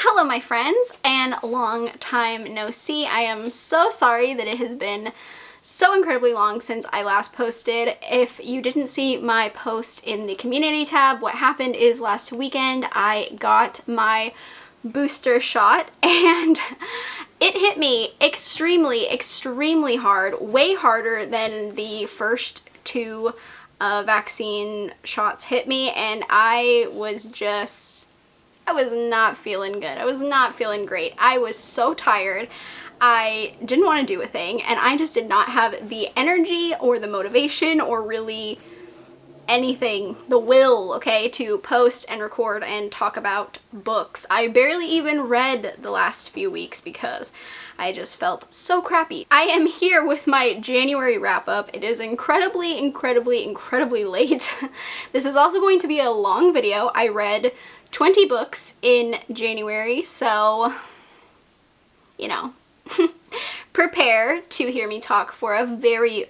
Hello my friends, and long time no see. I am so sorry that it has been so incredibly long since I last posted. If you didn't see my post in the community tab, what happened is last weekend I got my booster shot and it hit me extremely hard, way harder than the first two vaccine shots hit me, and I was not feeling good. I was not feeling great. I was so tired. I didn't want to do a thing, and I just did not have the energy or the motivation or really anything, the will, okay, to post and record and talk about books. I barely even read the last few weeks because I just felt so crappy. I am here with my January wrap-up. It is incredibly late. This is also going to be a long video. I read 20 books in January, so, you know, prepare to hear me talk for a very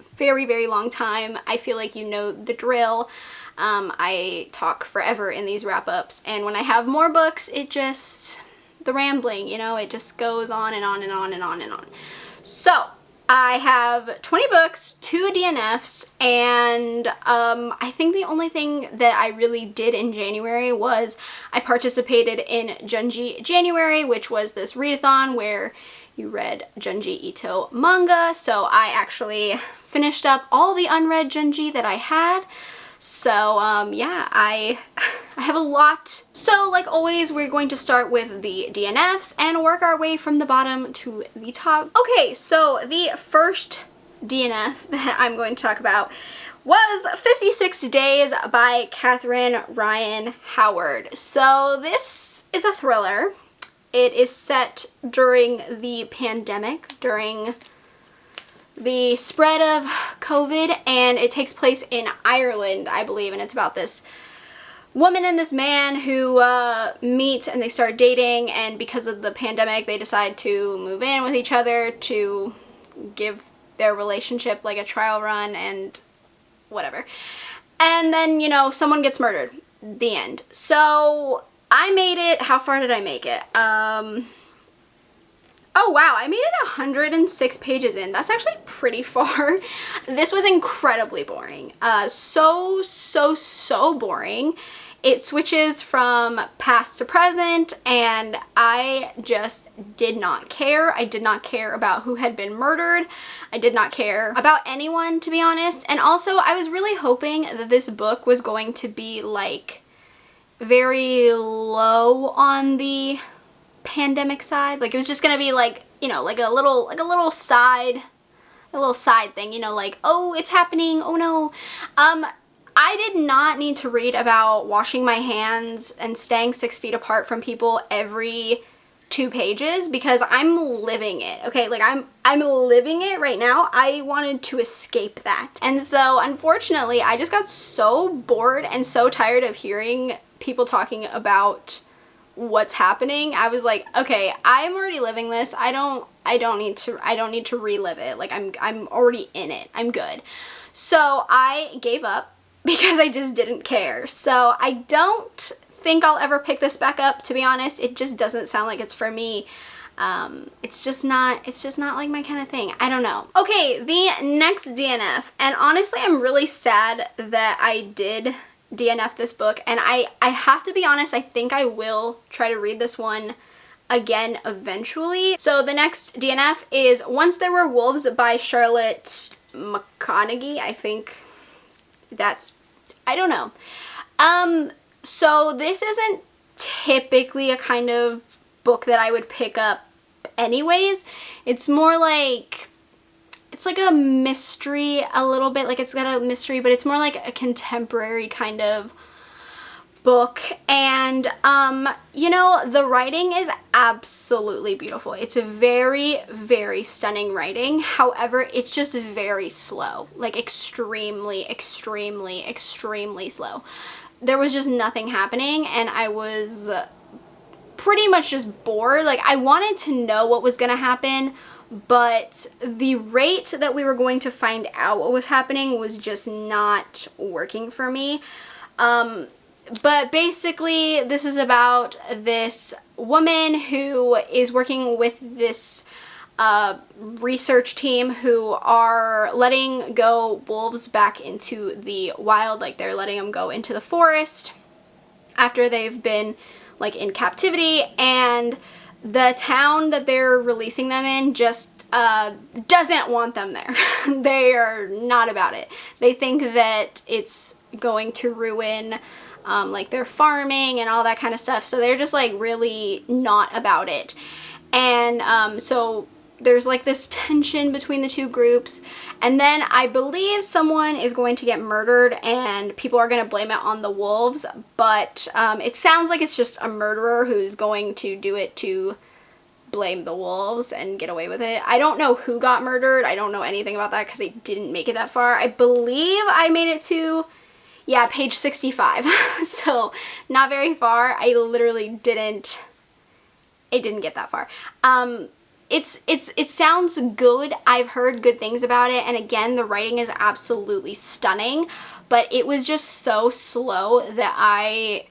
long time. I feel like you know the drill. I talk forever in these wrap-ups, and when I have more books, the rambling, you know, it just goes on and on and on and on and on. So, I have 20 books, 2 DNFs, and I think the only thing that I really did in January was I participated in JunjiJanuary, which was this readathon where you read Junji Ito manga. So I actually finished up all the unread Junji that I had. So yeah, I have a lot. So like always, we're going to start with the DNFs and work our way from the bottom to the top. Okay, so the first DNF that I'm going to talk about was 56 Days by Catherine Ryan Howard. So this is a thriller. It is set during the pandemic, during the spread of COVID, and it takes place in Ireland, I believe, and it's about this woman and this man who meet and they start dating, and because of the pandemic they decide to move in with each other to give their relationship like a trial run and whatever. And then, you know, someone gets murdered. The end. So I made it. How far did I make it? Oh wow, I made it 106 pages in. That's actually pretty far. This was incredibly boring. So boring. It switches from past to present, and I just did not care. I did not care about who had been murdered. I did not care about anyone, to be honest. And also, I was really hoping that this book was going to be like very low on the pandemic side. Like it was just gonna be like, you know, like a little side thing, you know, like, oh, it's happening, oh no. I did not need to read about washing my hands and staying 6 feet apart from people every 2 pages because I'm living it, okay? Like I'm living it right now. I wanted to escape that. And so unfortunately, I just got so bored and so tired of hearing people talking about what's happening. I was like, okay, I'm already living this. I don't need to relive it. Like I'm already in it. I'm good. So I gave up because I just didn't care. So I don't think I'll ever pick this back up, to be honest. It just doesn't sound like it's for me. It's just not like my kind of thing. I don't know. Okay, the next DNF, and honestly I'm really sad that I did DNF this book, and I have to be honest, I think I will try to read this one again eventually. So the next DNF is Once There Were Wolves by Charlotte McConaughey. I think that's, I don't know. So this isn't typically a kind of book that I would pick up anyways. It's more like, it's like a mystery a little bit, like it's got a mystery, but it's more like a contemporary kind of book. And you know, the writing is absolutely beautiful. It's a very stunning writing. However, it's just very slow, like extremely slow. There was just nothing happening, and I was pretty much just bored. Like I wanted to know what was gonna happen, but the rate that we were going to find out what was happening was just not working for me. But basically this is about this woman who is working with this research team who are letting go wolves back into the wild. Like they're letting them go into the forest after they've been like in captivity, and the town that they're releasing them in just doesn't want them there. They are not about it. They think that it's going to ruin like their farming and all that kind of stuff, so they're just like really not about it. And so there's like this tension between the two groups, and then I believe someone is going to get murdered and people are going to blame it on the wolves, but it sounds like it's just a murderer who's going to do it to blame the wolves and get away with it. I don't know who got murdered. I don't know anything about that because I didn't make it that far. I believe I made it to, yeah, page 65. So not very far. I literally didn't get that far. It sounds good. I've heard good things about it, and again, the writing is absolutely stunning, but it was just so slow that I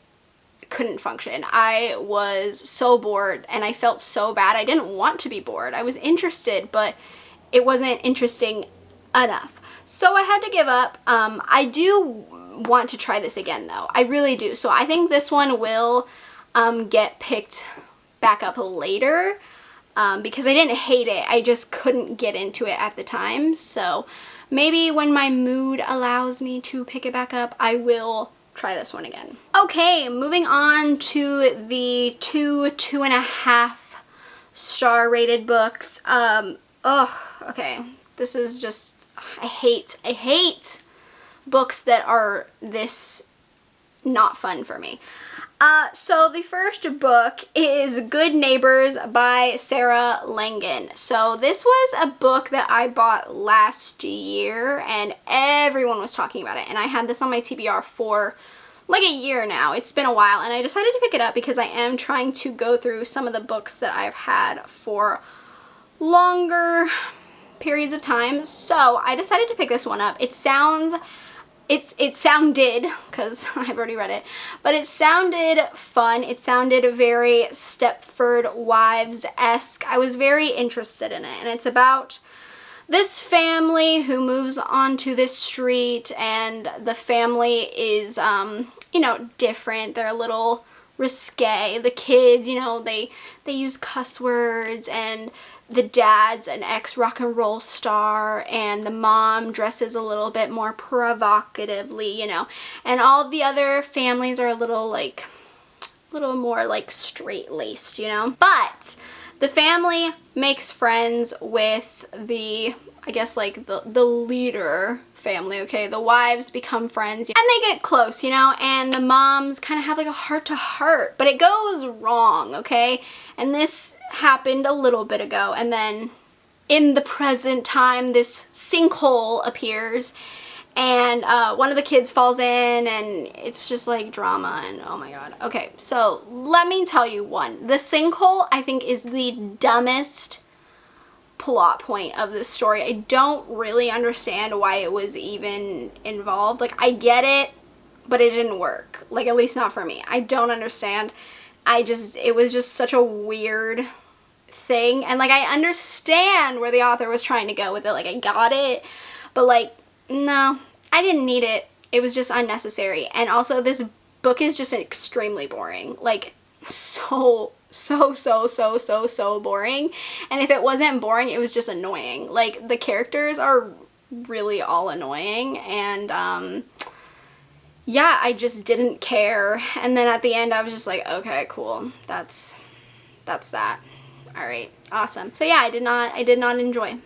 couldn't function. I was so bored and I felt so bad. I didn't want to be bored. I was interested, but it wasn't interesting enough. So I had to give up. I do want to try this again though. I really do. So I think this one will get picked back up later. Because I didn't hate it, I just couldn't get into it at the time. So maybe when my mood allows me to pick it back up, I will try this one again. Okay, moving on to the 2.5 star rated books. Okay, this is just, I hate books that are this not fun for me. So the first book is Good Neighbors by Sarah Langan. So this was a book that I bought last year and everyone was talking about it, and I had this on my TBR for like a year now. It's been a while, and I decided to pick it up because I am trying to go through some of the books that I've had for longer periods of time. So I decided to pick this one up. It sounded, because I've already read it, but it sounded fun. It sounded very Stepford Wives-esque. I was very interested in it, and it's about this family who moves onto this street, and the family is, you know, different. They're a little risque. The kids, you know, they use cuss words, and the dad's an ex-rock and roll star, and the mom dresses a little bit more provocatively, you know, and all the other families are a little more like straight-laced, you know. But the family makes friends with the, I guess, like the leader family, okay? The wives become friends and they get close, you know, and the moms kind of have like a heart-to-heart, but it goes wrong, okay? And this happened a little bit ago, and then in the present time this sinkhole appears, and one of the kids falls in, and it's just like drama, and oh my god. Okay, so let me tell you one. The sinkhole, I think, is the dumbest plot point of this story. I don't really understand why it was even involved. Like, I get it, but it didn't work. Like, at least not for me. I don't understand. It was just such a weird thing, and like, I understand where the author was trying to go with it. Like, I got it, but like, no, I didn't need it. It was just unnecessary. And also, this book is just extremely boring. Like, so boring. And if it wasn't boring, it was just annoying. Like, the characters are really all annoying, and yeah, I just didn't care. And then at the end, I was just like, okay, cool, that's that. All right, awesome. So yeah, I did not enjoy.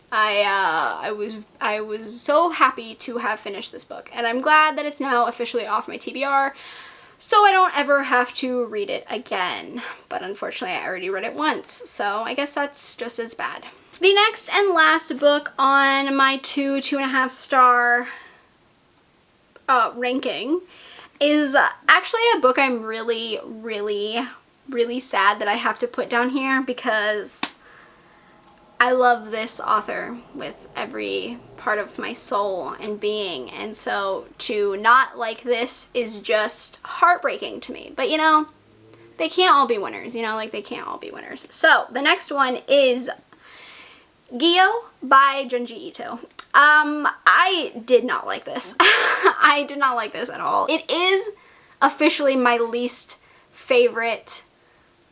I was so happy to have finished this book, and I'm glad that it's now officially off my TBR, so I don't ever have to read it again. But unfortunately, I already read it once, so I guess that's just as bad. The next and last book on my 2.5 star ranking is actually a book I'm really, really sad that I have to put down here, because I love this author with every part of my soul and being, and so to not like this is just heartbreaking to me. But you know, they can't all be winners, you know, like they can't all be winners. So the next one is Gyo by Junji Ito. I did not like this. I did not like this at all. It is officially my least favorite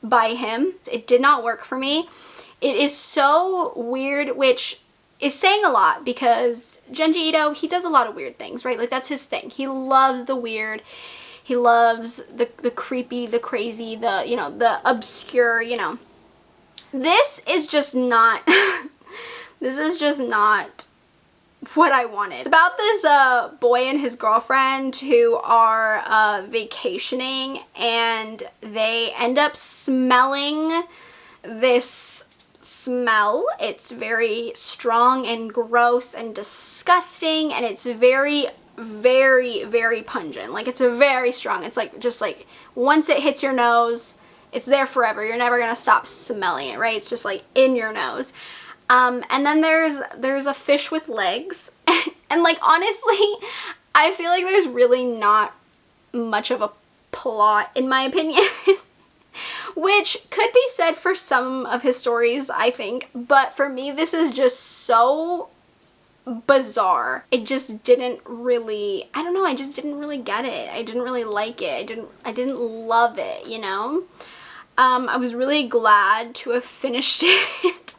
by him. It did not work for me. It is so weird, which is saying a lot because Junji Ito, he does a lot of weird things, right? Like that's his thing. He loves the weird. He loves the creepy, the crazy, the, you know, the obscure, you know. This is just not, this is just not what I wanted. It's about this boy and his girlfriend who are vacationing, and they end up smelling this smell. It's very strong and gross and disgusting, and it's very, very pungent. Like it's a very strong, it's like just like once it hits your nose, it's there forever. You're never gonna stop smelling it, right? It's just like in your nose. And then there's a fish with legs. And like honestly, I feel like there's really not much of a plot in my opinion. Which could be said for some of his stories, I think, but for me this is just so bizarre. It just didn't really, I don't know, I just didn't really get it. I didn't really like it. I didn't love it, you know? I was really glad to have finished it.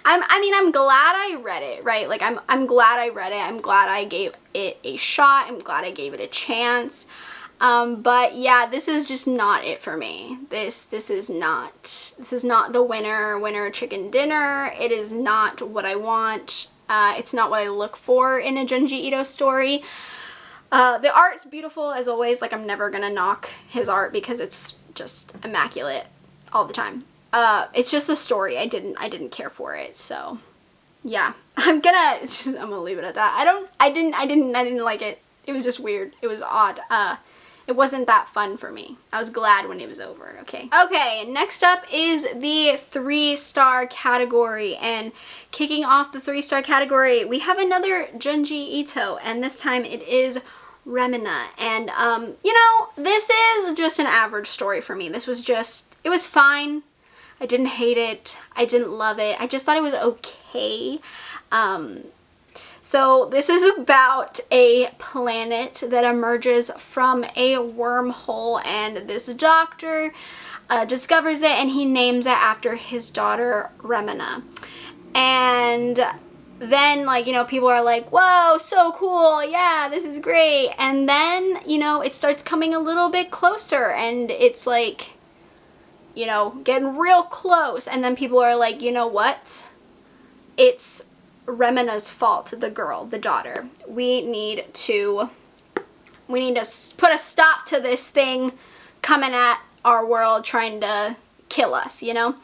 I mean, I'm glad I read it, right? Like, I'm glad I read it. I'm glad I gave it a shot. I'm glad I gave it a chance. But yeah, this is just not it for me. This is not the winner chicken dinner. It is not what I want. It's not what I look for in a Junji Ito story. The art's beautiful as always. Like I'm never gonna knock his art because it's just immaculate all the time. It's just the story. I didn't care for it. So yeah, I'm gonna leave it at that. I didn't like it. It was just weird. It was odd. It wasn't that fun for me. I was glad when it was over, okay? Okay, next up is the 3-star category, and kicking off the 3-star category, we have another Junji Ito, and this time it is Remina. And, you know, this is just an average story for me. This was just, it was fine. I didn't hate it. I didn't love it. I just thought it was okay. So this is about a planet that emerges from a wormhole, and this doctor discovers it, and he names it after his daughter Remina. And then, like, you know, people are like, whoa, so cool, yeah, this is great. And then, you know, it starts coming a little bit closer, and it's like, you know, getting real close. And then people are like, you know what? It's Remina's fault, the girl, the daughter. We need to put a stop to this thing coming at our world trying to kill us, you know?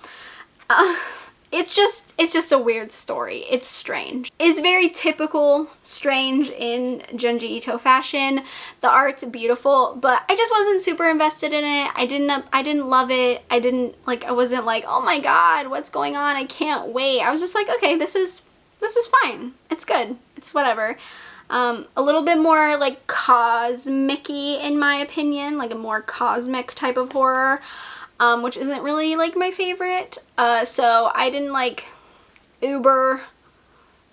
It's just a weird story. It's strange. It's very typical strange in Junji Ito fashion. The art's beautiful, but I just wasn't super invested in it. I didn't love it. I wasn't like, oh my god, what's going on? I can't wait. I was just like, okay, this is fine. It's good. It's whatever. A little bit more like cosmic-y in my opinion, like a more cosmic type of horror, which isn't really like my favorite. So I didn't like uber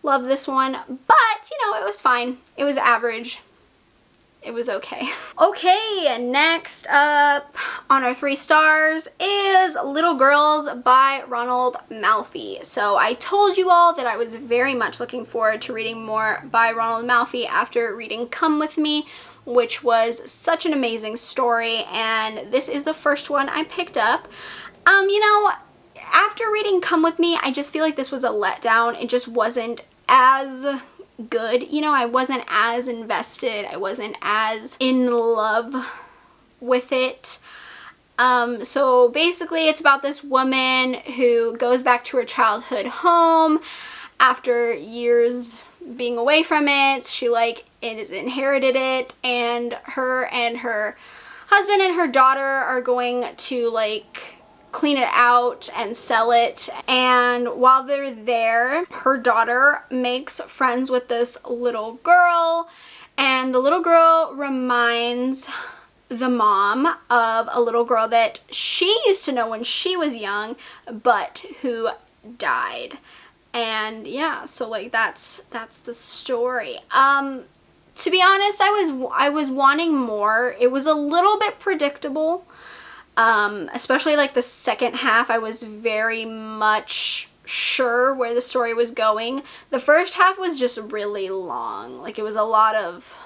love this one, but you know, it was fine. It was average. It was okay. Okay, next up on our 3 stars is Little Girls by Ronald Malfi. So I told you all that I was very much looking forward to reading more by Ronald Malfi after reading Come With Me, which was such an amazing story, and this is the first one I picked up. You know, after reading Come With Me, I just feel like this was a letdown. It just wasn't as good, you know, I wasn't as invested, I wasn't as in love with it. So basically it's about this woman who goes back to her childhood home after years being away from it. She like is inherited it, and her husband and her daughter are going to like clean it out and sell it. And while they're there, her daughter makes friends with this little girl, and the little girl reminds the mom of a little girl that she used to know when she was young, but who died. And yeah, so like that's the story. To be honest, I was wanting more. It was a little bit predictable. Especially like the second half, I was very much sure where the story was going. The first half was just really long. Like it was a lot of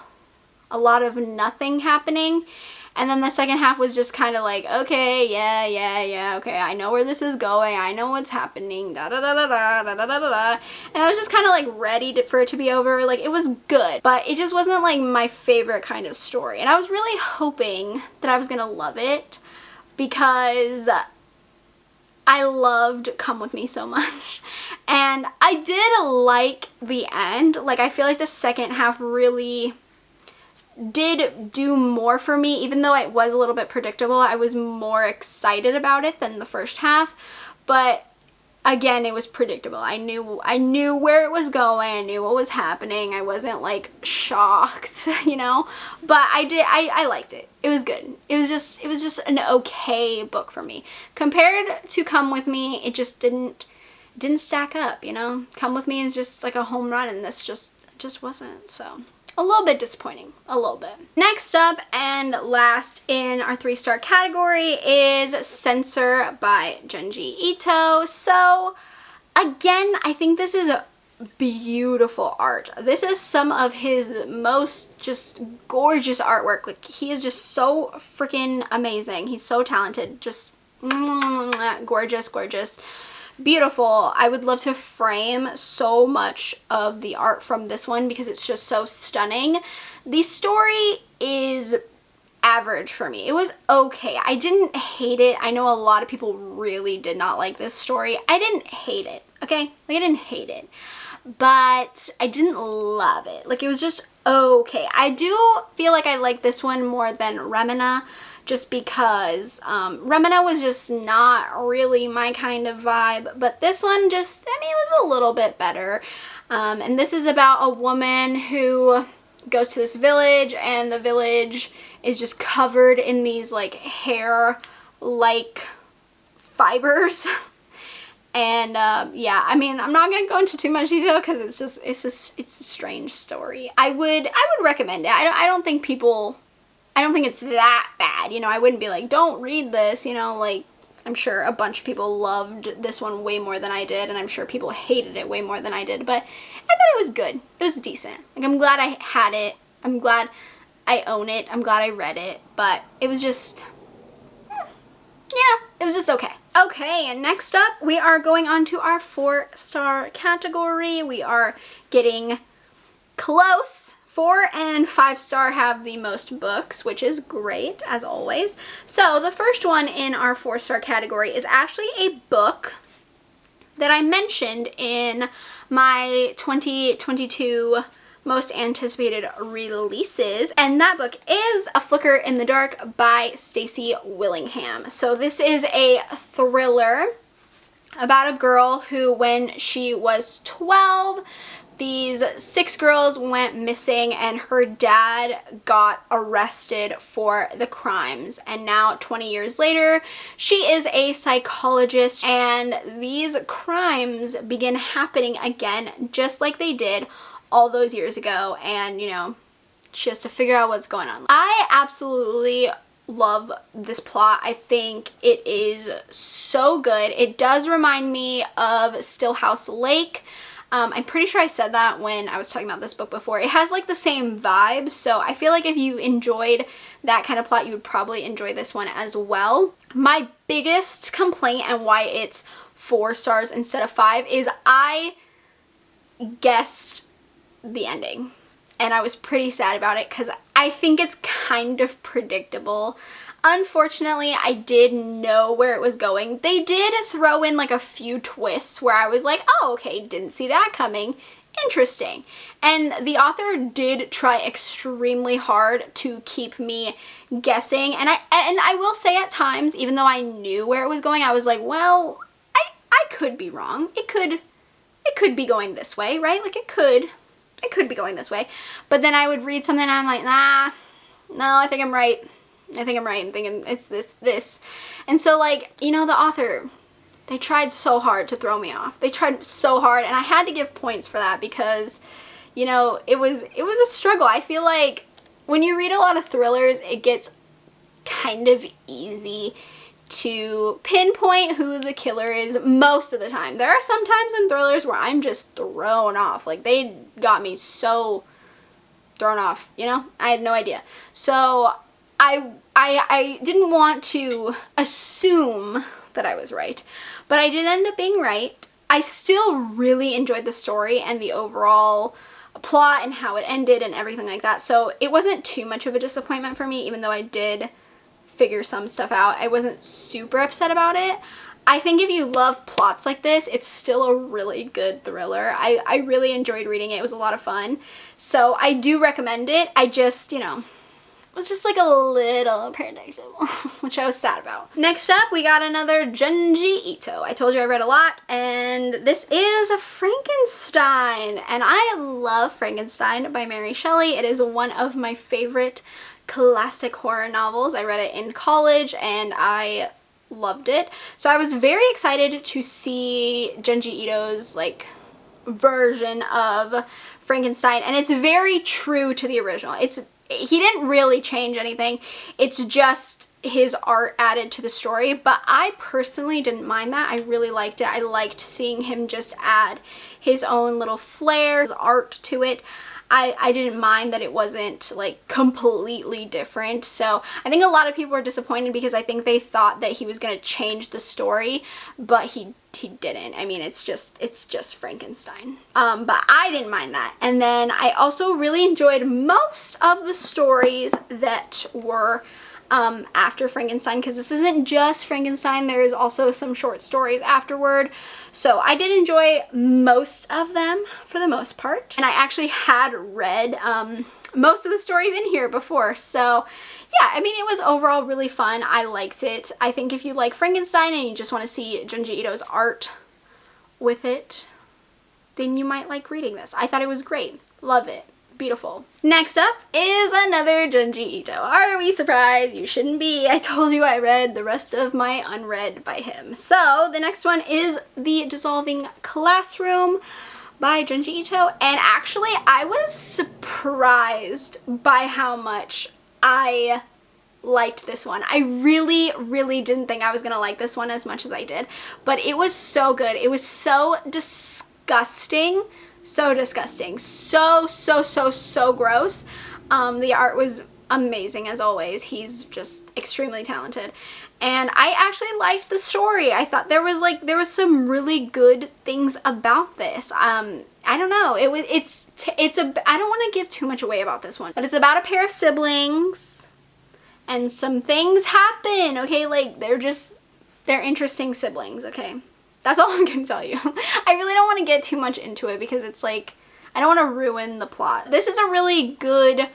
nothing happening. And then the second half was just kind of like, okay, yeah, okay, I know where this is going. I know what's happening, da da da da da da da da da. And I was just kind of like ready for it to be over. Like it was good, but it just wasn't like my favorite kind of story. And I was really hoping that I was gonna love it, because I loved Come With Me so much. And I did like the end. Like I feel like the second half really did do more for me. Even though it was a little bit predictable, I was more excited about it than the first half. But again, it was predictable. I knew where it was going. I knew what was happening. I wasn't like shocked, you know, but I liked it. It was good. It was just an okay book for me. Compared to Come With Me, it just didn't stack up, you know. Come With Me is just like a home run, and this just wasn't. So a little bit disappointing, a little bit. Next up and last in our 3-star category is Censor by Junji Ito. So again, I think this is a beautiful art. This is some of his most just gorgeous artwork. Like he is just so freaking amazing. He's so talented, just gorgeous, gorgeous. Beautiful. I would love to frame so much of the art from this one because it's just so stunning. The story is average for me. It was okay. I didn't hate it. I know a lot of people really did not like this story. I didn't hate it, okay? Like I didn't hate it, but I didn't love it. Like it was just okay. I do feel like I like this one more than Remina, just because Remina was just not really my kind of vibe, but this one just, I mean, it was a little bit better. And this is about a woman who goes to this village, and the village is just covered in these like hair-like fibers. And yeah, I mean, I'm not gonna go into too much detail because it's a strange story. I would recommend it. I don't think it's that bad, you know. I wouldn't be like, don't read this, you know. Like I'm sure a bunch of people loved this one way more than I did, and I'm sure people hated it way more than I did, but I thought it was good. It was decent. Like I'm glad I had it. I'm glad I own it. I'm glad I read it, but it was just, yeah, it was just okay. Okay, and next up we are going on to our 4-star category. We are getting close. 4 and 5-star have the most books, which is great, as always. So the first one in our 4-star category is actually a book that I mentioned in my 2022 most anticipated releases, and that book is A Flicker in the Dark by Stacey Willingham. So this is a thriller about a girl who, when she was 12, these 6 girls went missing and her dad got arrested for the crimes. And now 20 years later, she is a psychologist, and these crimes begin happening again just like they did all those years ago. And, you know, she has to figure out what's going on. I absolutely love this plot. I think it is so good. It does remind me of Stillhouse Lake. I'm pretty sure I said that when I was talking about this book before. It has like the same vibe, so I feel like if you enjoyed that kind of plot, you would probably enjoy this one as well. My biggest complaint and why it's 4 stars instead of 5 is I guessed the ending, and I was pretty sad about it because I think it's kind of predictable. Unfortunately, I did know where it was going. They did throw in like a few twists where I was like, oh, okay, didn't see that coming. interesting. And the author did try extremely hard to keep me guessing. And I will say at times, even though I knew where it was going, I was like, well, I could be wrong. It could be going this way, right? Like it could be going this way. But then I would read something and I'm like, nah, no, I think I'm right. I think I'm right. I'm thinking it's this. And so like, you know, the author, they tried so hard to throw me off. They tried so hard, and I had to give points for that because, you know, it was a struggle. I feel like when you read a lot of thrillers, it gets kind of easy to pinpoint who the killer is most of the time. There are some times in thrillers where I'm just thrown off. Like, they got me so thrown off, you know? I had no idea. So I didn't want to assume that I was right, but I did end up being right. I still really enjoyed the story and the overall plot and how it ended and everything like that. So it wasn't too much of a disappointment for me, even though I did figure some stuff out. I wasn't super upset about it. I think if you love plots like this, it's still a really good thriller. I really enjoyed reading it. It was a lot of fun. So I do recommend it. I just, you know, was just like a little predictable, which I was sad about. Next up, we got another Junji Ito. I told you I read a lot, and this is a Frankenstein, and I love Frankenstein by Mary Shelley. It is one of my favorite classic horror novels. I read it in college, and I loved it. So I was very excited to see Junji Ito's like version of Frankenstein, and it's very true to the original. He didn't really change anything. It's just his art added to the story, but I personally didn't mind that. I really liked it. I liked seeing him just add his own little flair, his art to it. I didn't mind that it wasn't like completely different. So I think a lot of people were disappointed because I think they thought that he was going to change the story, but he didn't. I mean, it's just Frankenstein. But I didn't mind that. And then I also really enjoyed most of the stories that were after Frankenstein, because this isn't just Frankenstein, there is also some short stories afterward. So I did enjoy most of them for the most part. And I actually had read most of the stories in here before. So yeah, I mean, it was overall really fun. I liked it. I think if you like Frankenstein and you just want to see Junji Ito's art with it, then you might like reading this. I thought it was great. Love it. Beautiful. Next up is another Junji Ito. Are we surprised? You shouldn't be. I told you I read the rest of my unread by him. So the next one is The Dissolving Classroom by Junji Ito, and actually I was surprised by how much I liked this one. I really didn't think I was gonna like this one as much as I did, but it was so good. It was so disgusting. So disgusting. So gross. The art was amazing as always. He's just extremely talented. And I actually liked the story. I thought there was some really good things about this. I don't know. I don't want to give too much away about this one, but it's about a pair of siblings and some things happen, okay? Like they're interesting siblings, okay? That's all I'm gonna tell you. I really don't want to get too much into it because it's like, I don't want to ruin the plot. This is a really good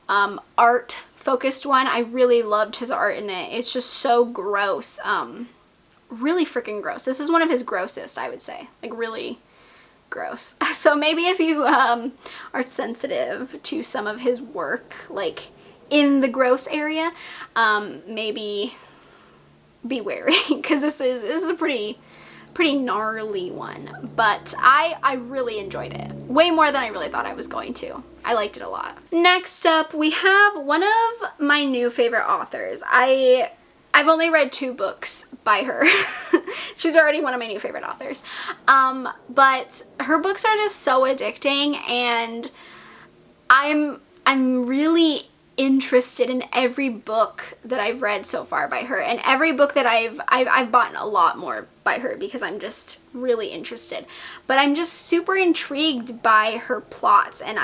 art focused one. I really loved his art in it. It's just so gross. Really freaking gross. This is one of his grossest, I would say. Like really gross. So maybe if you are sensitive to some of his work, like in the gross area, maybe be wary because this is a pretty gnarly one, but I really enjoyed it. Way more than I really thought I was going to. I liked it a lot. Next up, we have one of my new favorite authors. I've only read 2 books by her. She's already one of my new favorite authors. But her books are just so addicting, and I'm really interested in every book that I've read so far by her, and every book that I've bought a lot more by her because I'm just really interested. But I'm just super intrigued by her plots, and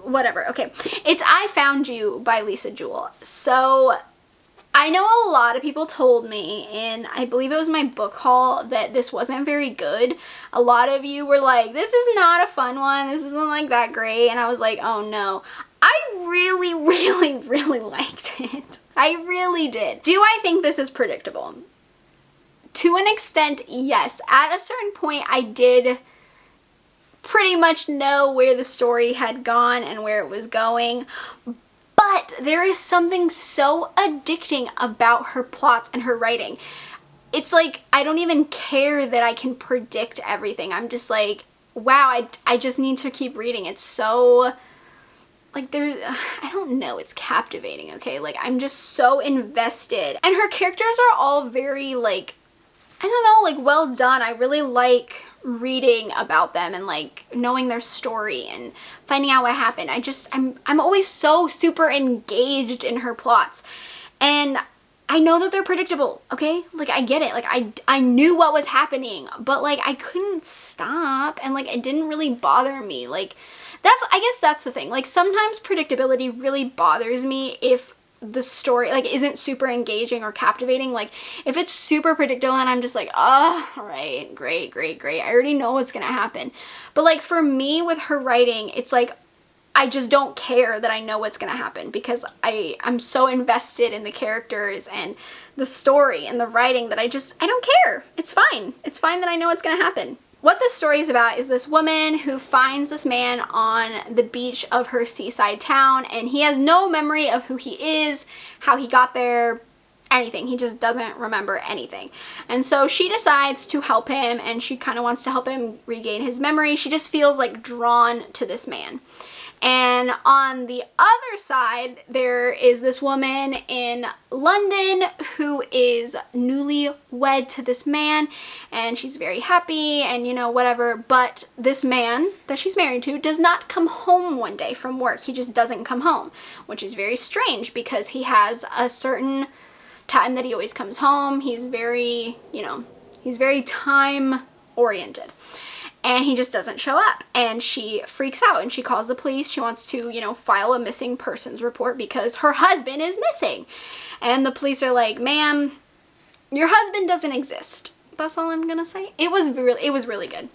whatever. Okay, it's I Found You by Lisa Jewell. So I know a lot of people told me, and I believe it was my book haul, that this wasn't very good. A lot of you were like, this is not a fun one, this isn't like that great, and I was like, oh no. I really, really, really liked it. I really did. Do I think this is predictable? To an extent, yes. At a certain point, I did pretty much know where the story had gone and where it was going. But there is something so addicting about her plots and her writing. It's like, I don't even care that I can predict everything. I'm just like, wow, I just need to keep reading. It's so, like, I don't know, it's captivating, okay? Like, I'm just so invested. And her characters are all very, like, I don't know, like, well done. I really like reading about them and like knowing their story and finding out what happened. I'm always so super engaged in her plots, and I know that they're predictable, okay? Like, I get it. Like, I knew what was happening, but like I couldn't stop, and like it didn't really bother me. Like, I guess that's the thing. Like, sometimes predictability really bothers me if the story like isn't super engaging or captivating. Like, if it's super predictable and I'm just like, oh, all right, great, I already know what's gonna happen. But like, for me with her writing, it's like I just don't care that I know what's gonna happen, because I'm so invested in the characters and the story and the writing that I don't care. It's fine that I know what's gonna happen. What this story is about is this woman who finds this man on the beach of her seaside town, and he has no memory of who he is, how he got there, anything. He just doesn't remember anything. And so she decides to help him, and she kind of wants to help him regain his memory. She just feels like drawn to this man. And on the other side, there is this woman in London who is newly wed to this man, and she's very happy and, you know, whatever. But this man that she's married to does not come home one day from work. He just doesn't come home, which is very strange because he has a certain time that he always comes home. He's very, you know, he's very time oriented. And he just doesn't show up, and she freaks out and she calls the police. She wants to, you know, file a missing persons report because her husband is missing. And the police are like, ma'am, your husband doesn't exist. That's all I'm gonna say. It was really good. It was really good.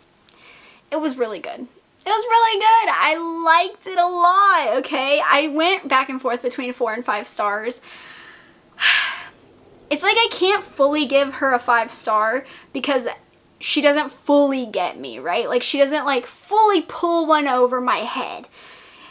It was really good. I liked it a lot, okay? I went back and forth between 4 and 5 stars. It's like I can't fully give her a 5-star because she doesn't fully get me, right? Like, she doesn't like fully pull one over my head.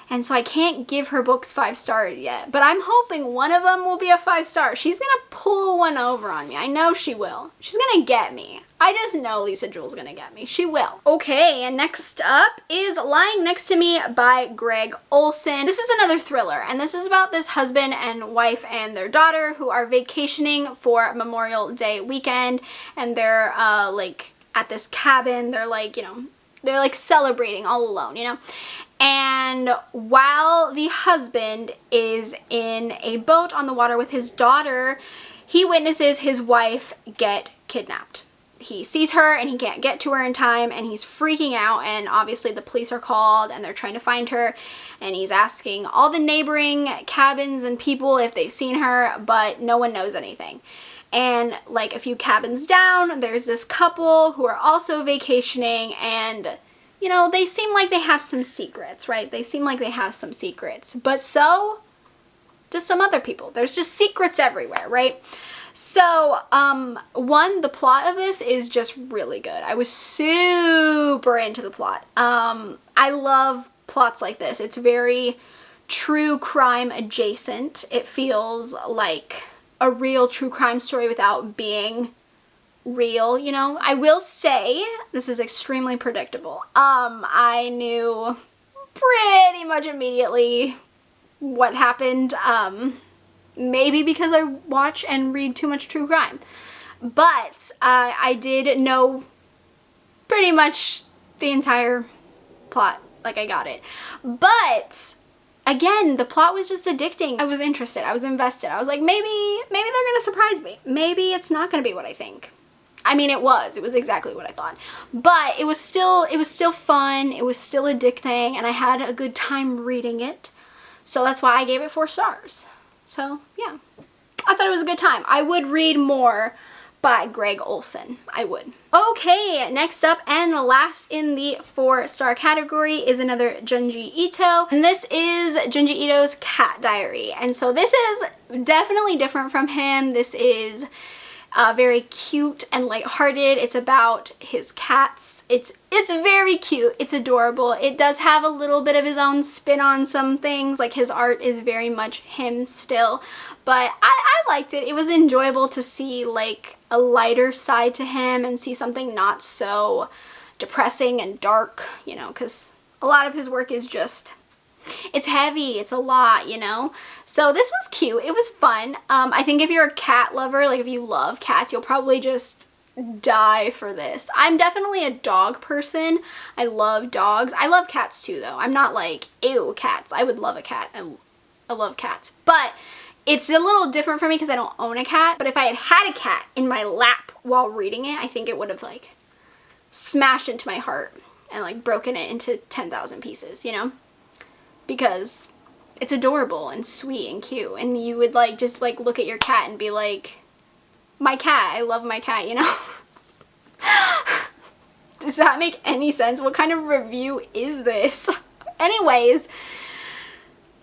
And so I can't give her books 5 stars yet, but I'm hoping one of them will be a 5-star. She's gonna pull one over on me. I know she will. She's gonna get me. I just know Lisa Jewell's gonna get me. She will. Okay, and next up is Lying Next to Me by Greg Olson. This is another thriller, and this is about this husband and wife and their daughter who are vacationing for Memorial Day weekend, and they're like at this cabin. They're like, you know, they're like celebrating all alone, you know? And while the husband is in a boat on the water with his daughter, he witnesses his wife get kidnapped. He sees her and he can't get to her in time, and he's freaking out, and obviously the police are called and they're trying to find her, and he's asking all the neighboring cabins and people if they've seen her, but no one knows anything. And like a few cabins down, there's this couple who are also vacationing, and you know, they seem like they have some secrets, right? They seem like they have some secrets, but so does some other people. There's just secrets everywhere, right? So, the plot of this is just really good. I was super into the plot. I love plots like this. It's very true crime adjacent. It feels like a real true crime story without being real, you know? I will say this is extremely predictable. I knew pretty much immediately what happened, maybe because I watch and read too much true crime, but I did know pretty much the entire plot, like I got it. But again, the plot was just addicting. I was interested, I was invested. I was like, maybe they're gonna surprise me. Maybe it's not gonna be what I think. I mean, it was exactly what I thought, but it was still fun, it was still addicting, and I had a good time reading it. So that's why I gave it 4 stars. So yeah. I thought it was a good time. I would read more by Greg Olson. I would. Okay, next up and last in the 4-star category is another Junji Ito, and this is Junji Ito's Cat Diary. And so this is definitely different from him. This is very cute and lighthearted. It's about his cats. It's very cute. It's adorable. It does have a little bit of his own spin on some things. Like, his art is very much him still, but I liked it. It was enjoyable to see like a lighter side to him and see something not so depressing and dark, you know, because a lot of his work is just, it's heavy, it's a lot, you know. So this was cute. It was fun. I think if you're a cat lover, like if you love cats, you'll probably just die for this. I'm definitely a dog person. I love dogs. I love cats too, though. I'm not like, ew, cats. I would love a cat. I love cats. But it's a little different for me because I don't own a cat. But if I had had a cat in my lap while reading it, I think it would have like smashed into my heart and like broken it into 10,000 pieces, you know? Because it's adorable and sweet and cute, and you would like just like look at your cat and be like, my cat, I love my cat, you know? Does that make any sense? What kind of review is this? Anyways,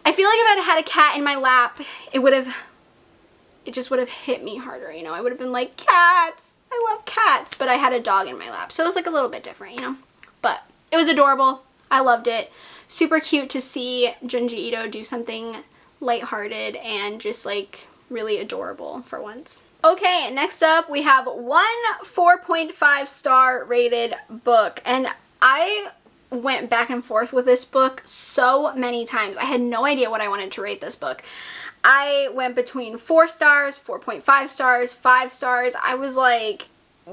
I feel like if I'd had a cat in my lap, it just would have hit me harder, you know? I would have been like, cats, I love cats, but I had a dog in my lap, so it was like a little bit different, you know? But it was adorable. I loved it. Super cute to see Junji Ito do something lighthearted and just like really adorable for once. Okay, next up we have one 4.5-star rated book, and I went back and forth with this book so many times. I had no idea what I wanted to rate this book. I went between 4 stars, 4.5 stars, 5 stars. I was like,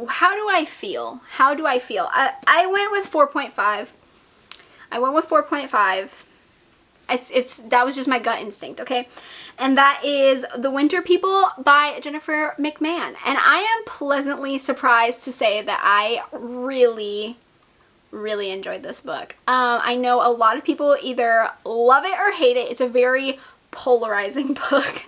how do I feel? How do I feel? I went with 4.5. I went with 4.5. That was just my gut instinct, okay? And that is The Winter People by Jennifer McMahon. And I am pleasantly surprised to say that I really, really enjoyed this book. I know a lot of people either love it or hate it. It's a very polarizing book.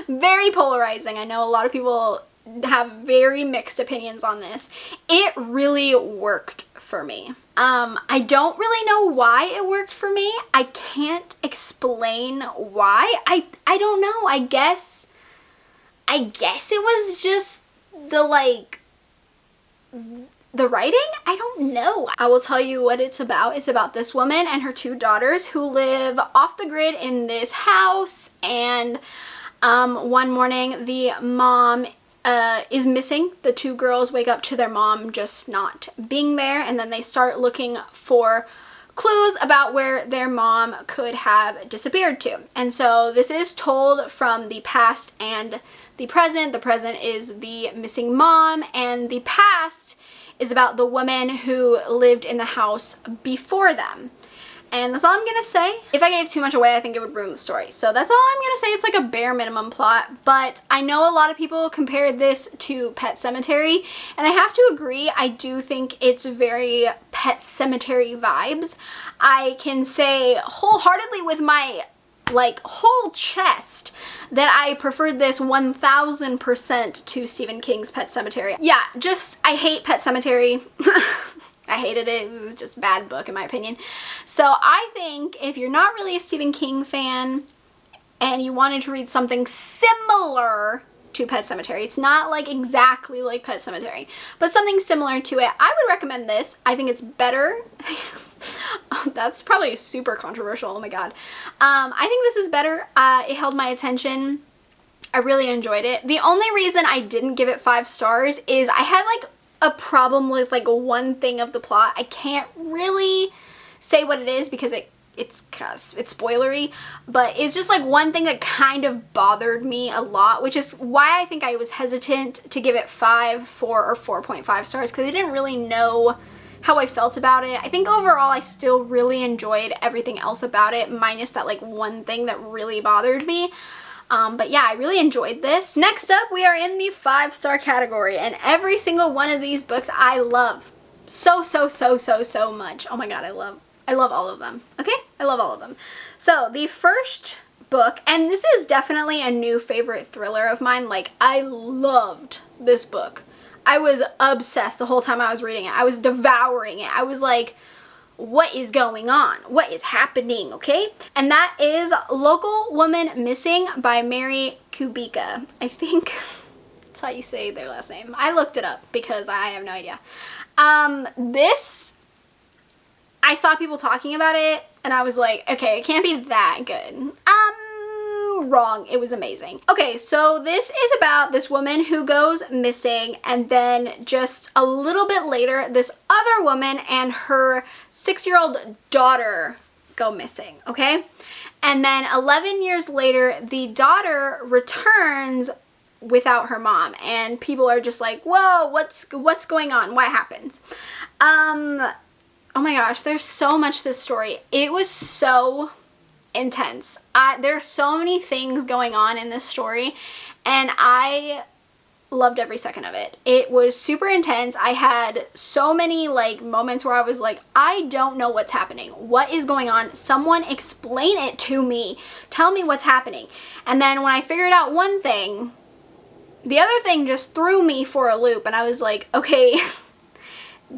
Very polarizing. I know a lot of people have very mixed opinions on this. It really worked for me. I don't really know why it worked for me. I can't explain why. I don't know. I guess it was just the writing? I don't know. I will tell you what it's about. It's about this woman and her 2 daughters who live off the grid in this house, and one morning the mom is missing. The 2 girls wake up to their mom just not being there, and then they start looking for clues about where their mom could have disappeared to. And so this is told from the past and the present. The present is the missing mom, and the past is about the woman who lived in the house before them. And that's all I'm gonna say. If I gave too much away, I think it would ruin the story. So that's all I'm gonna say. It's like a bare minimum plot, but I know a lot of people compared this to Pet Sematary, and I have to agree. I do think it's very Pet Sematary vibes. I can say wholeheartedly with my like whole chest that I preferred this 1000% to Stephen King's Pet Sematary. Yeah, just I hate Pet Sematary. I hated it. It was just a bad book in my opinion. So I think if you're not really a Stephen King fan and you wanted to read something similar to Pet Sematary, it's not like exactly like Pet Sematary, but something similar to it, I would recommend this. I think it's better. That's probably super controversial. Oh my god. I think this is better. It held my attention. I really enjoyed it. The only reason I didn't give it 5 stars is I had like a problem with like one thing of the plot. I can't really say what it is because it's spoilery, but it's just like one thing that kind of bothered me a lot, which is why I think I was hesitant to give it 5, 4, or 4.5 stars, because I didn't really know how I felt about it. I think overall I still really enjoyed everything else about it, minus that like one thing that really bothered me. But yeah, I really enjoyed this. Next up, we are in the 5-star category, and every single one of these books I love so much. Oh my god, I love all of them. Okay? I love all of them. So the first book, and this is definitely a new favorite thriller of mine. Like, I loved this book. I was obsessed the whole time I was reading it. I was devouring it. I was like, what is going on? What is happening? Okay? And that is Local Woman Missing by Mary Kubica. I think that's how you say their last name. I looked it up because I have no idea. This, I saw people talking about it and I was like, okay, it can't be that good. Wrong. It was amazing. Okay, so this is about this woman who goes missing, and then just a little bit later, this other woman and her 6-year-old daughter go missing, okay? And then 11 years later, the daughter returns without her mom, and people are just like, whoa, what's going on? What happens? Oh my gosh, there's so much to this story. It was so intense. There's so many things going on in this story, and I loved every second of it. It was super intense. I had so many like moments where I was like, I don't know what's happening. What is going on? Someone explain it to me. Tell me what's happening. And then when I figured out one thing, the other thing just threw me for a loop, and I was like, okay,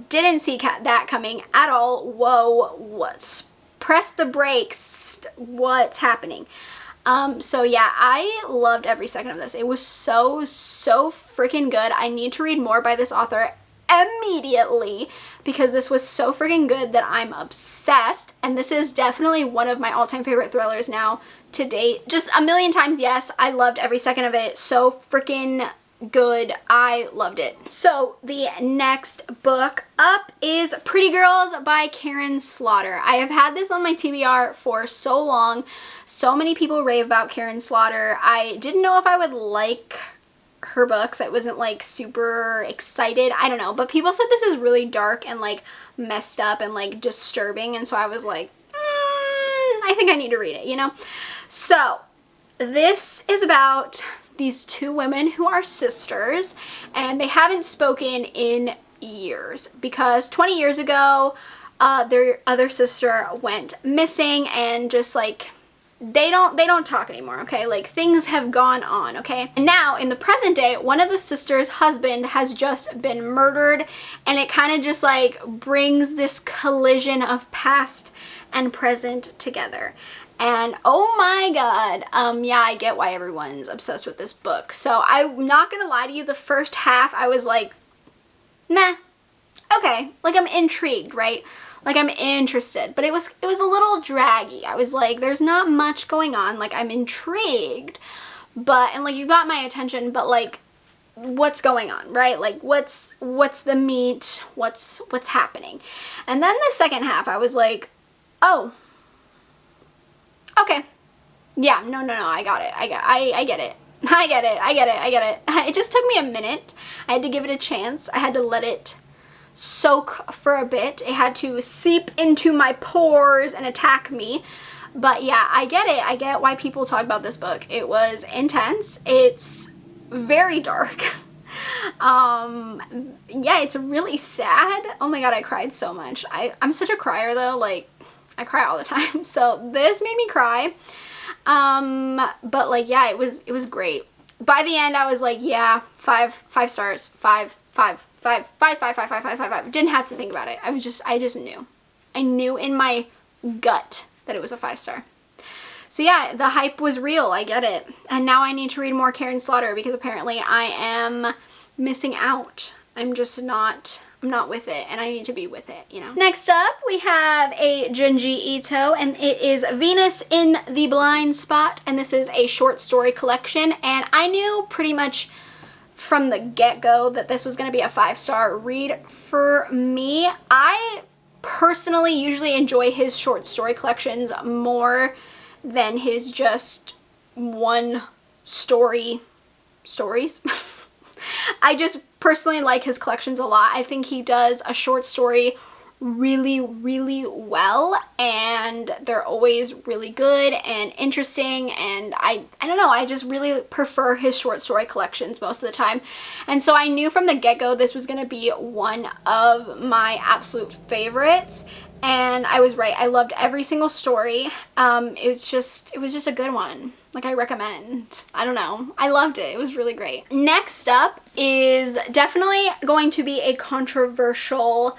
didn't see that coming at all. Whoa, press the brakes. What's happening? So yeah, I loved every second of this. It was so freaking good. I need to read more by this author immediately because this was so freaking good that I'm obsessed, and this is definitely one of my all-time favorite thrillers now to date. Just a million times yes. I loved every second of it. So freaking good. I loved it. So the next book up is Pretty Girls by Karen Slaughter. I have had this on my TBR for so long. So many people rave about Karen Slaughter. I didn't know if I would like her books. I wasn't like super excited. I don't know, but people said this is really dark and like messed up and like disturbing, and so I was like, I think I need to read it, you know? So this is about these two women who are sisters, and they haven't spoken in years because 20 years ago their other sister went missing, and just like they don't talk anymore, okay? Like things have gone on, okay? And now in the present day, one of the sisters' husband has just been murdered, and it kind of just like brings this collision of past and present together. And oh my god, yeah, I get why everyone's obsessed with this book. So I'm not gonna lie to you, the first half I was like, meh, okay, like I'm intrigued, right? Like I'm interested, but it was a little draggy. I was like, there's not much going on, like I'm intrigued, but, and like you got my attention, but like what's going on, right? Like what's the meat, what's happening? And then the second half I was like, oh, okay, yeah, no, I got it. I get it. I get it. It just took me a minute. I had to give it a chance. I had to let it soak for a bit. It had to seep into my pores and attack me. But yeah, I get it. I get why people talk about this book. It was intense. It's very dark. Yeah, it's really sad. Oh my god, I cried so much. I'm such a crier though, like I cry all the time. So this made me cry. But like, yeah, it was great. By the end, I was like, yeah, five stars, five. Didn't have to think about it. I just knew. I knew in my gut that it was a 5-star. So yeah, the hype was real. I get it. And now I need to read more Karen Slaughter because apparently I am missing out. I'm not with it, and I need to be with it, you know. Next up, we have a Junji Ito, and it is Venus in the Blind Spot, and this is a short story collection, and I knew pretty much from the get-go that this was going to be a 5-star read for me. I personally usually enjoy his short story collections more than his just one stories. I just personally like his collections a lot. I think he does a short story really well, and they're always really good and interesting, and I don't know, I just really prefer his short story collections most of the time. And so I knew from the get-go this was going to be one of my absolute favorites, and I was right. I loved every single story. It was just a good one. Like, I recommend. I don't know. I loved it. It was really great. Next up is definitely going to be a controversial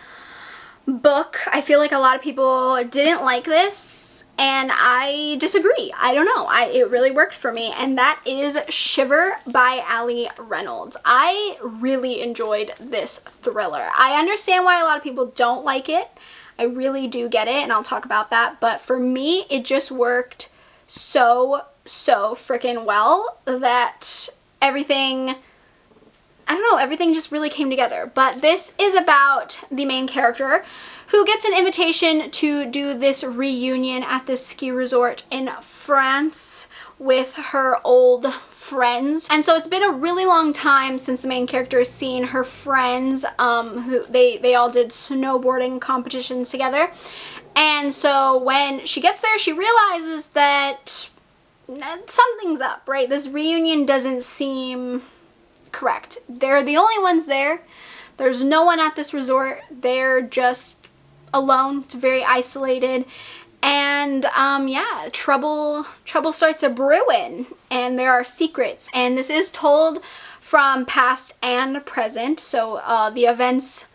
book. I feel like a lot of people didn't like this, and I disagree. I don't know. It really worked for me, and that is Shiver by Ali Reynolds. I really enjoyed this thriller. I understand why a lot of people don't like it. I really do get it, and I'll talk about that, but for me, it just worked so freaking well that everything, I don't know, everything just really came together. But this is about the main character who gets an invitation to do this reunion at this ski resort in France with her old friends. And so it's been a really long time since the main character has seen her friends, who they all did snowboarding competitions together. And so when she gets there, she realizes that something's up, right? This reunion doesn't seem correct. They're the only ones there. There's no one at this resort. They're just alone. It's very isolated. And yeah, trouble starts a brewing, and there are secrets. And this is told from past and present. So the events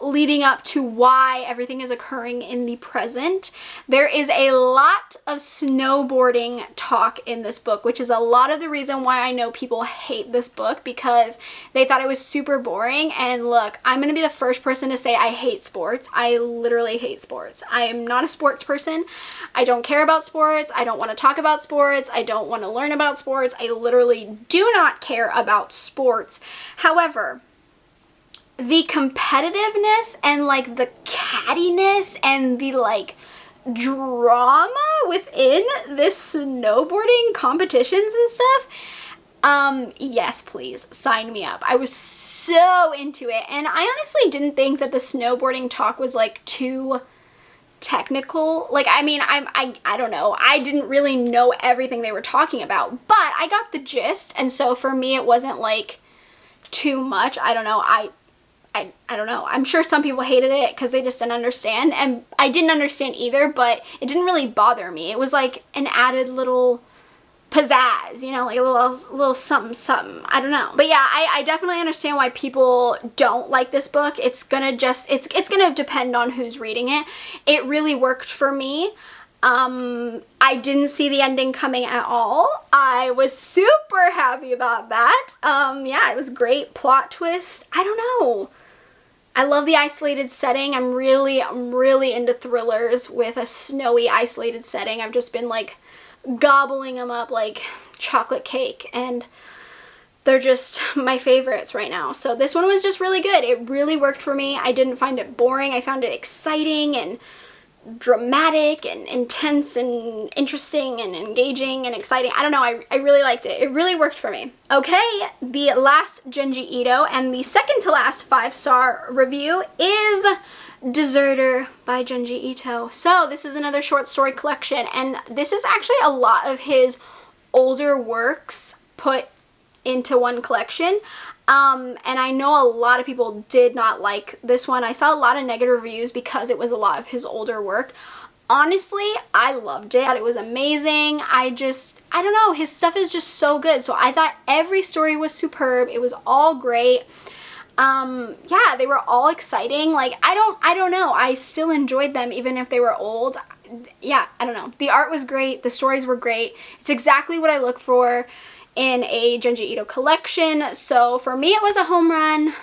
leading up to why everything is occurring in the present. There is a lot of snowboarding talk in this book, which is a lot of the reason why I know people hate this book, because they thought it was super boring. And look, I'm gonna be the first person to say I hate sports. I literally hate sports. I am not a sports person. I don't care about sports. I don't want to talk about sports. I don't want to learn about sports. I literally do not care about sports. However, the competitiveness and like the cattiness and the like drama within this snowboarding competitions and stuff, yes, please sign me up. I was so into it, and I honestly didn't think that the snowboarding talk was like too technical. Like, I mean, I don't know. I didn't really know everything they were talking about, but I got the gist, and so for me it wasn't like too much. I don't know. I don't know. I'm sure some people hated it because they just didn't understand, and I didn't understand either, but it didn't really bother me. It was like an added little pizzazz, you know, like a little something something. I don't know. But yeah, I definitely understand why people don't like this book. It's gonna depend on who's reading it. It really worked for me. I didn't see the ending coming at all. I was super happy about that. Yeah, it was great. Plot twist. I don't know. I love the isolated setting. I'm really into thrillers with a snowy isolated setting. I've just been like gobbling them up like chocolate cake, and they're just my favorites right now. So this one was just really good. It really worked for me. I didn't find it boring. I found it exciting and dramatic and intense and interesting and engaging and exciting. I don't know, I really liked it. It really worked for me. Okay, the last Junji Ito and the second to last 5-star review is Deserter by Junji Ito. So this is another short story collection, and this is actually a lot of his older works put into one collection. And I know a lot of people did not like this one. I saw a lot of negative reviews because it was a lot of his older work. Honestly, I loved it. I thought it was amazing. I don't know, his stuff is just so good. So I thought every story was superb. It was all great. Yeah, they were all exciting. Like, I don't know. I still enjoyed them even if they were old. Yeah, I don't know. The art was great. The stories were great. It's exactly what I look for in a Junji Ito collection. So for me, it was a home run.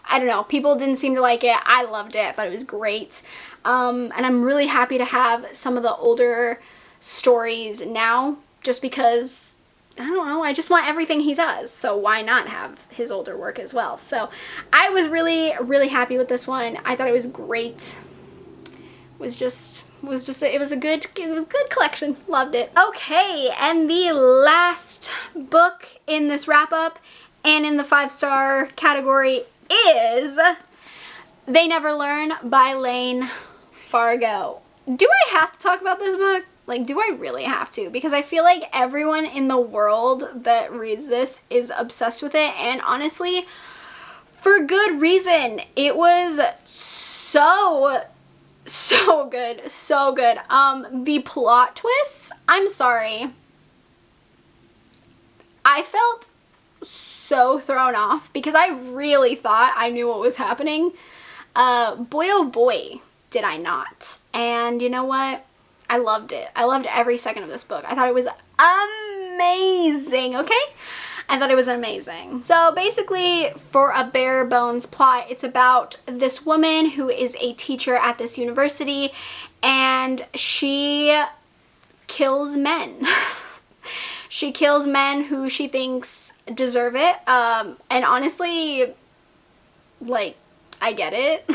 I don't know. People didn't seem to like it. I loved it. I thought it was great. And I'm really happy to have some of the older stories now, just because, I don't know, I just want everything he does. So why not have his older work as well? So I was really happy with this one. I thought it was great. It was a good collection. Loved it. Okay, and the last book in this wrap up and in the 5-star category is They Never Learn by Lane Fargo. Do I have to talk about this book? Like, do I really have to? Because I feel like everyone in the world that reads this is obsessed with it, and honestly, for good reason. It was so So good, so good. The plot twists, I'm sorry. I felt so thrown off because I really thought I knew what was happening. Boy oh boy, did I not. And you know what? I loved it. I loved every second of this book. I thought it was amazing, okay? I thought it was amazing. So basically, for a bare bones plot, it's about this woman who is a teacher at this university, and she kills men. She kills men who she thinks deserve it. And honestly, like, I get it.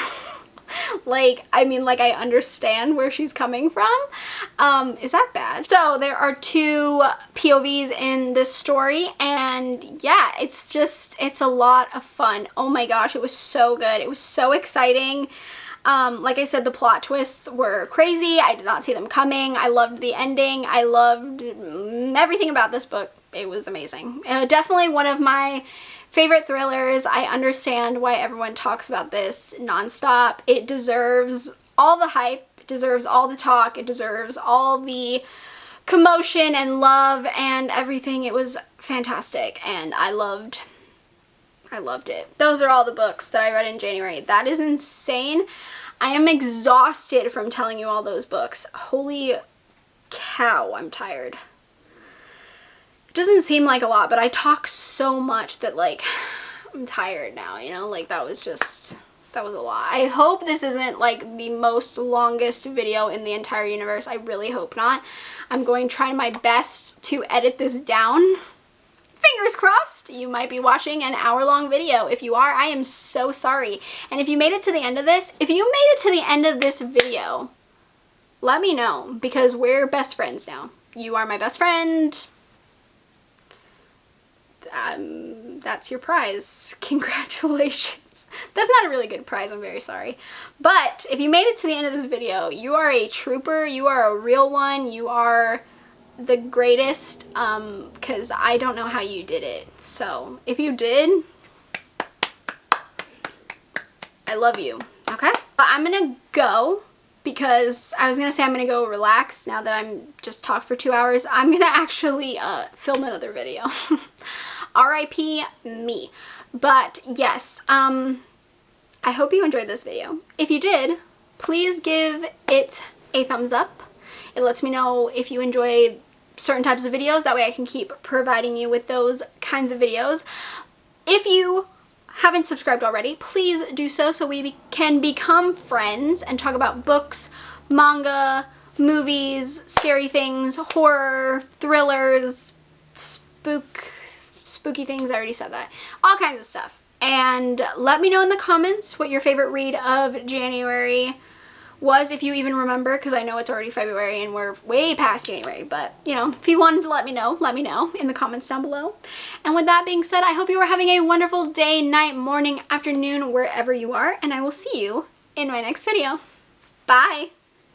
Like, I mean, like, I understand where she's coming from. Is that bad? So there are 2 POVs in this story, and yeah, it's a lot of fun. Oh my gosh, it was so good. It was so exciting. Like I said, the plot twists were crazy. I did not see them coming. I loved the ending. I loved everything about this book. It was amazing. Definitely one of my favorite thrillers. I understand why everyone talks about this nonstop. It deserves all the hype. It deserves all the talk. It deserves all the commotion and love and everything. It was fantastic, and I loved it. Those are all the books that I read in January. That is insane. I am exhausted from telling you all those books. Holy cow, I'm tired. It doesn't seem like a lot, but I talk so much that, like, I'm tired now, you know? Like, that was a lot. I hope this isn't, like, the most longest video in the entire universe. I really hope not. I'm going to try my best to edit this down. Fingers crossed, you might be watching an hour-long video. If you are, I am so sorry. And if you made it to the end of this, video, let me know, because we're best friends now. You are my best friend. That's your prize. Congratulations. That's not a really good prize, I'm very sorry. But if you made it to the end of this video, you are a trooper, you are a real one, you are the greatest, because I don't know how you did it. So if you did, I love you, okay? But I'm gonna go, because I was gonna say I'm gonna go relax now that I'm just talked for 2 hours. I'm gonna actually film another video. R.I.P. me. But yes, I hope you enjoyed this video. If you did, please give it a thumbs up. It lets me know if you enjoy certain types of videos. That way I can keep providing you with those kinds of videos. If you haven't subscribed already, please do so we can become friends and talk about books, manga, movies, scary things, horror, thrillers, spooky things. I already said that. All kinds of stuff. And let me know in the comments what your favorite read of January was, if you even remember, because I know it's already February and we're way past January, but you know, if you wanted to let me know in the comments down below. And with that being said, I hope you are having a wonderful day, night, morning, afternoon, wherever you are, and I will see you in my next video. Bye!